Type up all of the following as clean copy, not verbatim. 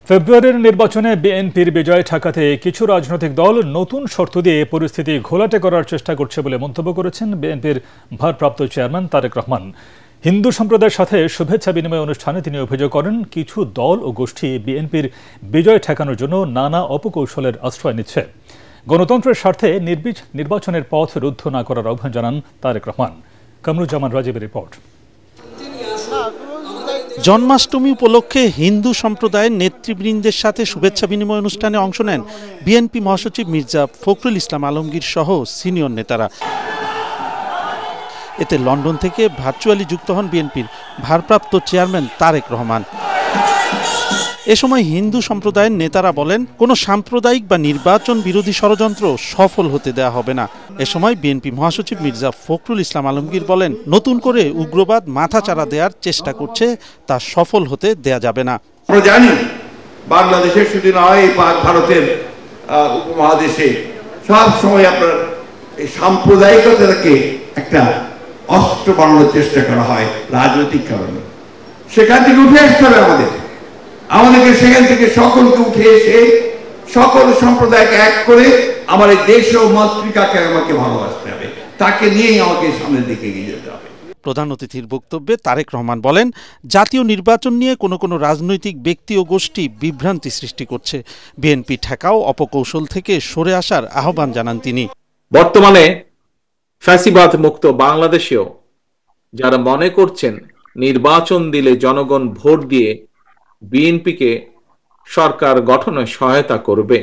ফেব্রুয়ারির নির্বাচনে বিএনপির বিজয় ঠেকাতে কিছু রাজনৈতিক দল নতুন শর্ত দিয়ে পরিস্থিতি ঘোলাটে করার চেষ্টা করছে বলে মন্তব্য করেছেন বিএনপির ভারপ্রাপ্ত চেয়ারম্যান তারেক রহমান। হিন্দু সম্প্রদায়ের সাথে শুভেচ্ছা বিনিময় অনুষ্ঠানে তিনি অভিযোগ করেন, কিছু দল ও গোষ্ঠী বিএনপির বিজয় ঠেকানোর জন্য নানা অপকৌশলের আশ্রয় নিচ্ছে। গণতন্ত্রের স্বার্থে নির্বাচনের পথ রুদ্ধ না করার আহ্বান জানান তারেক রহমান। কামরুজ্জামান রাজীবের রিপোর্ট। জন্মাষ্টমী উপলক্ষে হিন্দু সম্প্রদায়ের নেতৃবৃন্দের সাথে শুভেচ্ছা বিনিময় অনুষ্ঠানে অংশ নেন বিএনপি মহাসচিব মির্জা ফখরুল ইসলাম আলমগীর সহ সিনিয়র নেতারা। এতে লন্ডন থেকে ভার্চুয়ালি যুক্ত হন বিএনপির ভারপ্রাপ্ত চেয়ারম্যান তারেক রহমান। এ সময় হিন্দু সম্প্রদায়ের নেতারা বলেন, কোনো সাম্প্রদায়িক বা নির্বাচন বিরোধী ষড়যন্ত্র সফল হতে দেয়া হবে না। এ সময় বিএনপি মহাসচিব মির্জা ফখরুল ইসলাম আলমগীর বলেন, নতুন করে উগ্রবাদ মাথাচাড়া দেওয়ার চেষ্টা করছে, তা সফল হতে দেয়া যাবে না। আমরা জানি বাংলাদেশের শুধু নয়, ভারতের উপমহাদেশে সব সময় আপনার এই সাম্প্রদায়িকতাকে একটা অস্ত্র বানানোর চেষ্টা করা হয় রাজনৈতিক কারণে। সেখান থেকে উঠে আসতে হবে আমাদেরকে সেখান থেকে সকলকে উঠে এসে সকল সম্প্রদায়কে এক করে আমার এই দেশ ও মাতৃকাকে আমাকে ভালোবাসতে হবে, তাকে নিয়েই আমাকে সামনের দিকে এগিয়ে যেতে হবে। প্রধান অতিথির বক্তব্যে তারেক রহমান বলেন, জাতীয় নির্বাচন নিয়ে কোনো রাজনৈতিক ব্যক্তি ও গোষ্ঠী বিভ্রান্তি সৃষ্টি করছে। বিএনপি ঠেকাও অপকৌশল থেকে সরে আসার আহ্বান জানান তিনি। বর্তমানে ফ্যাসিবাদ মুক্ত বাংলাদেশেও যারা মনে করছেন নির্বাচন দিলে জনগণ ভোট দিয়ে বিএনপিকে সরকার গঠনে সহায়তা করবে,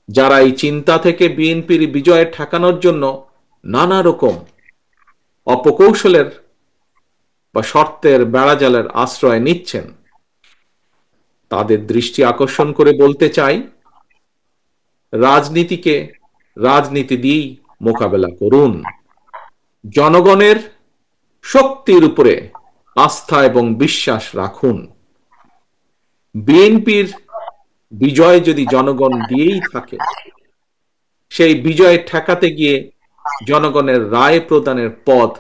যারা এই চিন্তা থেকে বিএনপির বিজয় ঠেকানোর জন্য নানা রকম অপকৌশলের বা শর্তের বেড়াজালের আশ্রয় নিচ্ছেন, তাদের দৃষ্টি আকর্ষণ করে বলতে চাই, রাজনীতিকে রাজনীতি দিয়েই মোকাবেলা করুন। জনগণের শক্তির উপরে আস্থা এবং বিশ্বাস রাখুন। বিএনপির বিজয় যদি জনগণ দিয়েই থাকে, সেই বিজয় ঠেকাতে গিয়ে জনগণের রায় প্রদানের পথ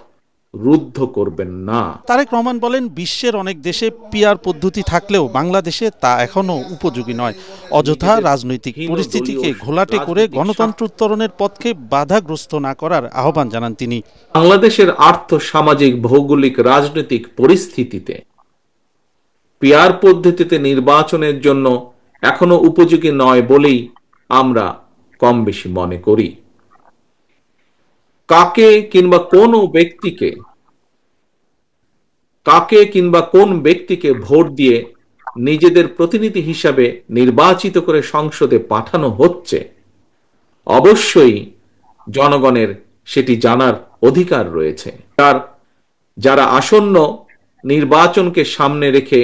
রুদ্ধ করবেন না। তারেক রহমান বলেন, বিশ্বের অনেক দেশে পিআর পদ্ধতি থাকলেও বাংলাদেশে তা এখনো উপযোগী নয়। অযথা রাজনৈতিক পরিস্থিতিকে ঘোলাটে করে গণতন্ত্র উত্তরণের পথকে বাধাগ্রস্ত না করার আহ্বান জানান তিনি। বাংলাদেশের আর্থ সামাজিক ভৌগোলিক রাজনৈতিক পরিস্থিতিতে পিআর পদ্ধতিতে নির্বাচনের জন্য এখনো উপযোগী নয় বলেই আমরা কম বেশি মনে করি। কাকে কিংবা কোন ব্যক্তিকে ভোট দিয়ে নিজেদের প্রতিনিধি হিসাবে নির্বাচিত করে সংসদে পাঠানো হচ্ছে, অবশ্যই জনগণের সেটি জানার অধিকার রয়েছে। যারা আসন্ন নির্বাচনকে সামনে রেখে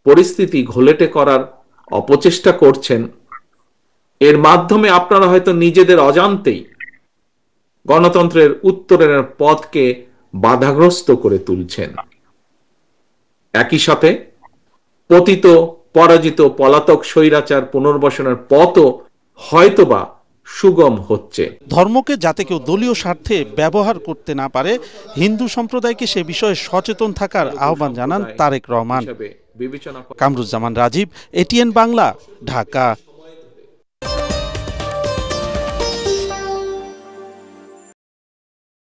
পরিস্থিতি ঘোলাটে করার অপচেষ্টা করছেন, এর মাধ্যমে আপনারা হয়তো নিজেদের অজান্তেই গণতন্ত্রের উত্তরণের পথকে বাধাগ্রস্ত করে তুলছেন। একই সাথে পতিত পরাজিত পলাতক স্বৈরাচার পুনর্বাসনের পথও হয়তোবা সুগম হচ্ছে। ধর্মকে যাতে কেউ দলীয় স্বার্থে ব্যবহার করতে না পারে, হিন্দু সম্প্রদায়কে সে বিষয়ে সচেতন থাকার আহ্বান জানান তারেক রহমান। কামরুজ্জামান রাজীব, এটিএন বাংলা, ঢাকা।